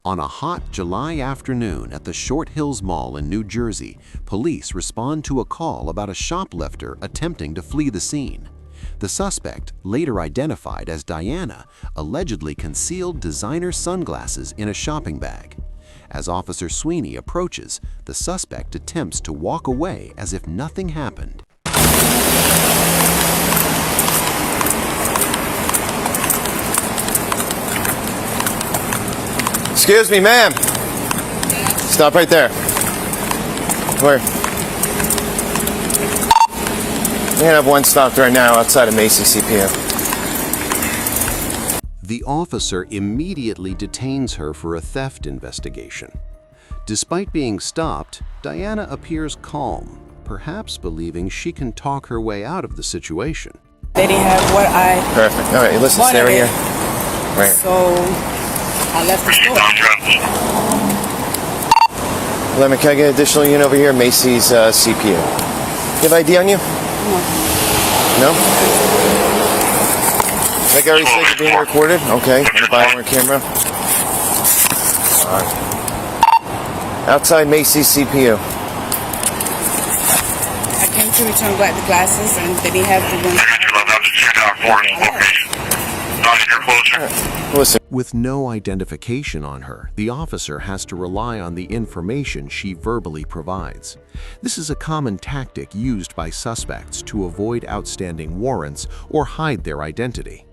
On a hot July afternoon at the Short Hills Mall in New Jersey, police respond to a call about a shoplifter attempting to flee the scene. The suspect, later identified as Diana, allegedly concealed designer sunglasses in a shopping bag. As Officer Sweeney approaches, the suspect attempts to walk away as if nothing happened. Excuse me, ma'am. Stop right there. Where? We have one stopped right now outside of Macy's CPU. The officer immediately detains her for a theft investigation. Despite being stopped, Diana appears calm, perhaps believing she can talk her way out of the situation. They didn't have what I Perfect. All right, listen, stay right here. Right here. So I left the store. Lemon, can I get an additional unit over here? Macy's CPU. You have ID on you? No? Like I already said, you're being recorded? Okay. On the body camera. Alright. Outside Macy's CPU. I came to return back the glasses and they didn't have the ones. Listen. With no identification on her, the officer has to rely on the information she verbally provides. This is a common tactic used by suspects to avoid outstanding warrants or hide their identity.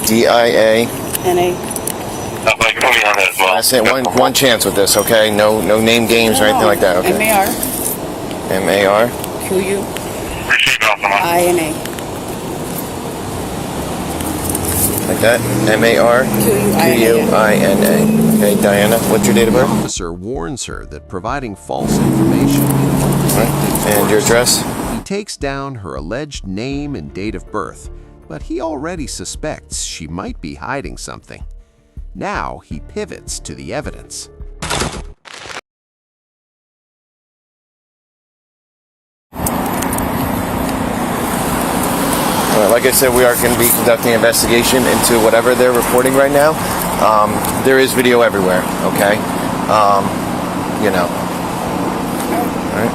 DIA. NA. I say one chance with this, okay? No name games or anything like that, okay? MAR. MAR. QU. INA. Like that? MAR. QUINA. Okay, Diana, what's your date of The birth? officer warns her that providing false information And your address? He takes down her alleged name and date of birth, but he already suspects she might be hiding something. Now he pivots to the evidence. Like I said, we are going to be conducting an investigation into whatever they're reporting right now. There is video everywhere, okay? You know. Alright.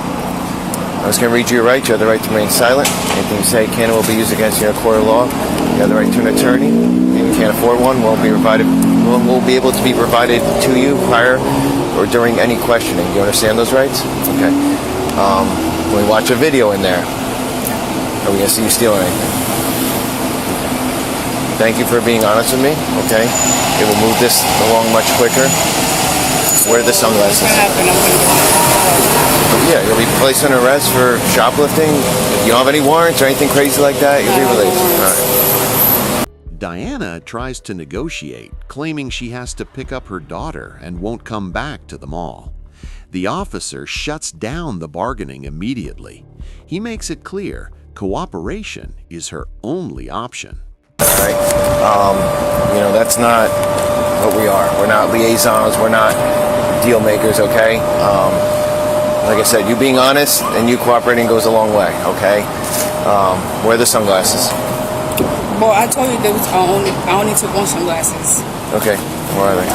I was going to read you your rights. You have the right to remain silent. Anything you say can and will be used against you in a court of law. You have the right to an attorney. If you can't afford one, will be able to be provided to you prior or during any questioning. Do you understand those rights? Okay. Can we watch a video in there? Are we going to see you steal anything? Thank you for being honest with me, okay? It will move this along much quicker. Where are the sunglasses? Yeah, you'll be placed on arrest for shoplifting. If you don't have any warrants or anything crazy like that, you'll be released. All right. Diana tries to negotiate, claiming she has to pick up her daughter and won't come back to the mall. The officer shuts down the bargaining immediately. He makes it clear cooperation is her only option. Alright, you know, that's not what we are. We're not liaisons, we're not deal makers, okay? Like I said, you being honest and you cooperating goes a long way, okay? Where are the sunglasses? Well, I told you I only took one sunglasses. Okay, where are they?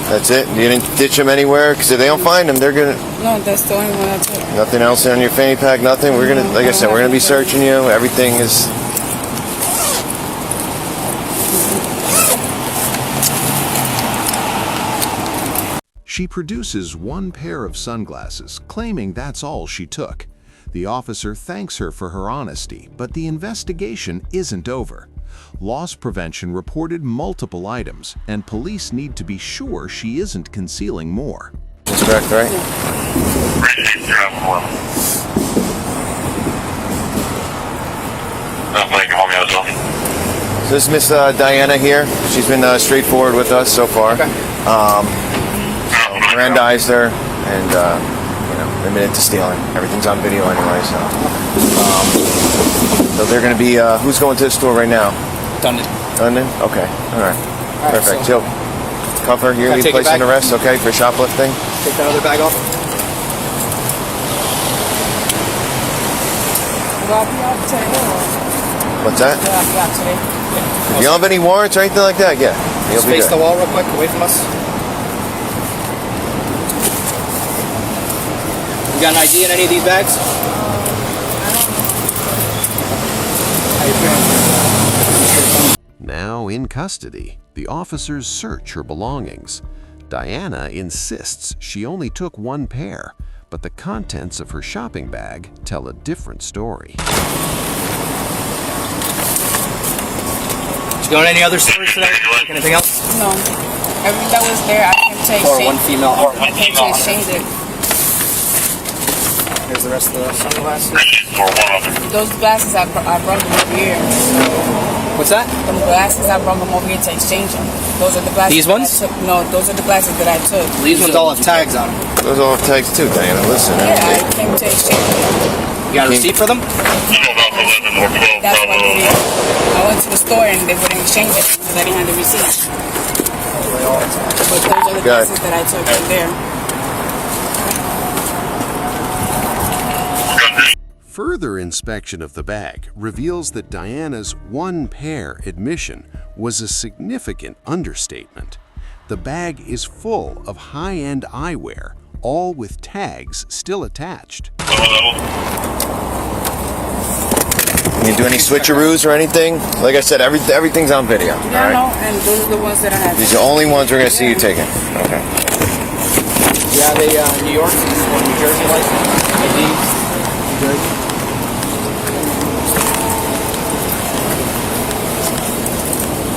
That's it? You didn't ditch them anywhere? Because if they don't find them, they're gonna... No, that's the only one I took. Nothing else in your fanny pack, nothing? We're gonna, like I said, we're gonna be searching you. Everything is... She produces one pair of sunglasses, claiming that's all she took. The officer thanks her for her honesty, but the investigation isn't over. Loss prevention reported multiple items, and police need to be sure she isn't concealing more. That's correct, right? So this is Miss Diana here. She's been straightforward with us so far. Okay. Mirandized her and you know, admitted to stealing. Everything's on video anyway, so. So they're going to be, who's going to the store right now? Dundon. Dundon? Okay, alright. Perfect. So, Cuff her, you're going to be placed in arrest, okay, for shoplifting? take that other bag off. Will I be out today? What's that? Will I be out today? You're If you don't have any warrants or anything like that, yeah. You'll Just face the wall real quick, away from us. You got an ID in any of these bags? Now in custody, the officers search her belongings. Diana insists she only took one pair, but the contents of her shopping bag tell a different story. Did you go to any other stores today? Anything else? No. Everything that was there, I came to Or exchange. one female. I came to exchange it. Here's the rest of the sunglasses. Those glasses, I brought them over here. What's that? Them glasses, I brought them over here to exchange them. Those are the glasses. These ones? That I took. No, those are the glasses that I took. These ones all have tags on them. Those all have tags too, Diana. Listen. Yeah, I came to exchange them. You got a receipt for them? That's what it is. I went to the store and they wouldn't exchange it because I didn't have the receipt. But those are the glasses that I took from there. Further inspection of the bag reveals that Diana's one pair admission was a significant understatement. The bag is full of high-end eyewear, all with tags still attached. You do any switcheroos or anything? Like I said, everything's on video. Yeah, all right? no, and those are the ones that I have. These are the only ones we're going to see you taking. Okay. You have a New York or New Jersey license? ID? New Jersey?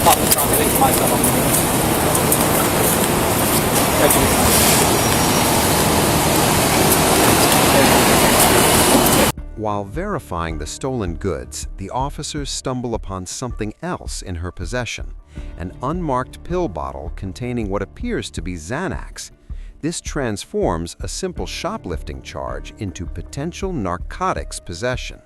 Pop the trunk, I think it's my stuff on there. While verifying the stolen goods, the officers stumble upon something else in her possession, an unmarked pill bottle containing what appears to be Xanax. This transforms a simple shoplifting charge into potential narcotics possession.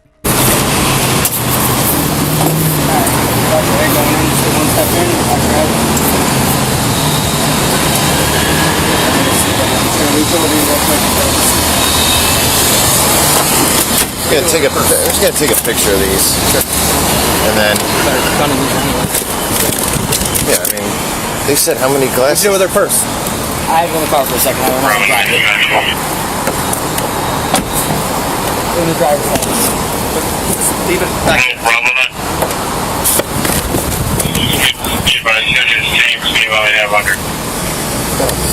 I'm just gonna take a picture of these, and then yeah, I mean, they said how many glasses? What's with their purse? I have it in the car for a second. I don't want to drive it. In the driver's license. Leave it back.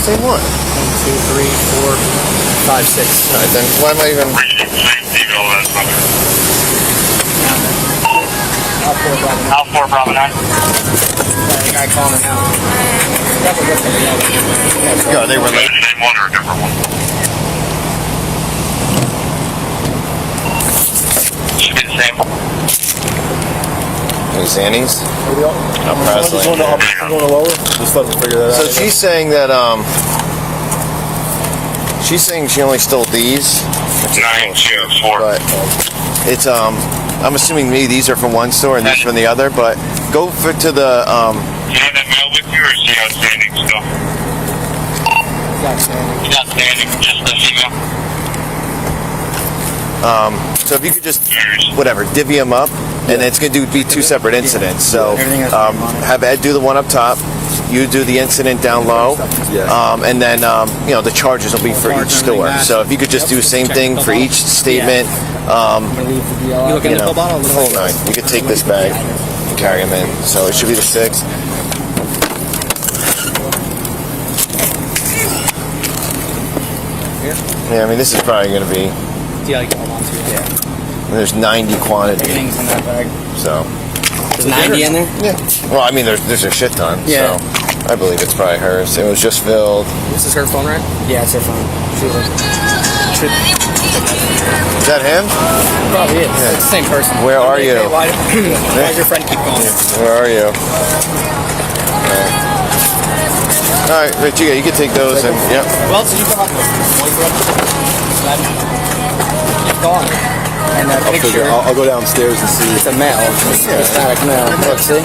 Same one. 1, 2, 3, 4, 5, 6. Alright, then why am I even? Al4 Bravo 9. The guy calling it now. No, they were late. Same one or a different one? Should be the same. Any Xannies? I'm going to lower. Just let us figure that out. So she's saying that she's saying she only stole these. 924. But it's I'm assuming these are from one store and these from the other. But go to the Do you have that mail with you or is he outstanding still? He's outstanding, just the female. So if you could just whatever divvy them up, and it's going to be two separate incidents. So have Ed do the one up top, you do the incident down low, and then you know the charges will be for each store. So if you could just do the same thing for each statement, You look in the pill bottle? the whole nine. You could take this bag and carry them in. So it should be the 6. Yeah, I mean this is probably going to be. Yeah, like hold on to it. Yeah. There's 90 quantity. Everything's in that bag. So. There's 90 in there? Yeah. Well, I mean, there's a shit ton. Yeah. So I believe it's probably hers. It was just filled. This is her phone, right? Yeah, it's her phone. Is that him? Probably is. It's the same person. Where are you? Why does your friend keep calling? Where are you? All right, Rich, you can take those and yep. Who else did you come up with? Keep going. And that picture. I'll go downstairs and see. It's a male. It's a static male. Look, see?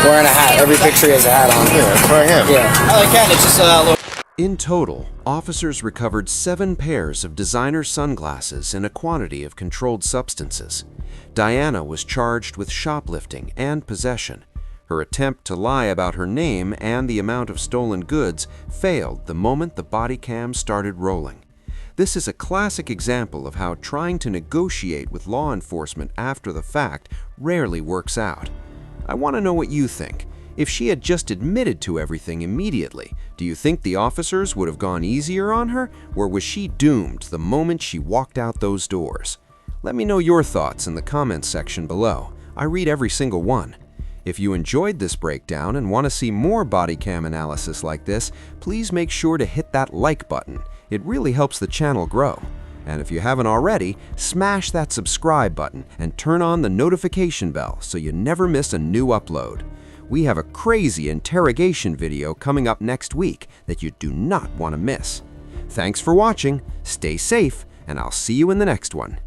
Wearing a hat. Every picture he has a hat on. Yeah, it's probably him. Yeah. I like that. It's just a little. In total, officers recovered 7 pairs of designer sunglasses and a quantity of controlled substances. Diana was charged with shoplifting and possession. Her attempt to lie about her name and the amount of stolen goods failed the moment the body cam started rolling. This is a classic example of how trying to negotiate with law enforcement after the fact rarely works out. I want to know what you think. If she had just admitted to everything immediately, do you think the officers would have gone easier on her, or was she doomed the moment she walked out those doors? Let me know your thoughts in the comments section below. I read every single one. If you enjoyed this breakdown and want to see more body cam analysis like this, please make sure to hit that like button. It really helps the channel grow. And if you haven't already, smash that subscribe button and turn on the notification bell so you never miss a new upload. We have a crazy interrogation video coming up next week that you do not want to miss. Thanks for watching, stay safe, and I'll see you in the next one.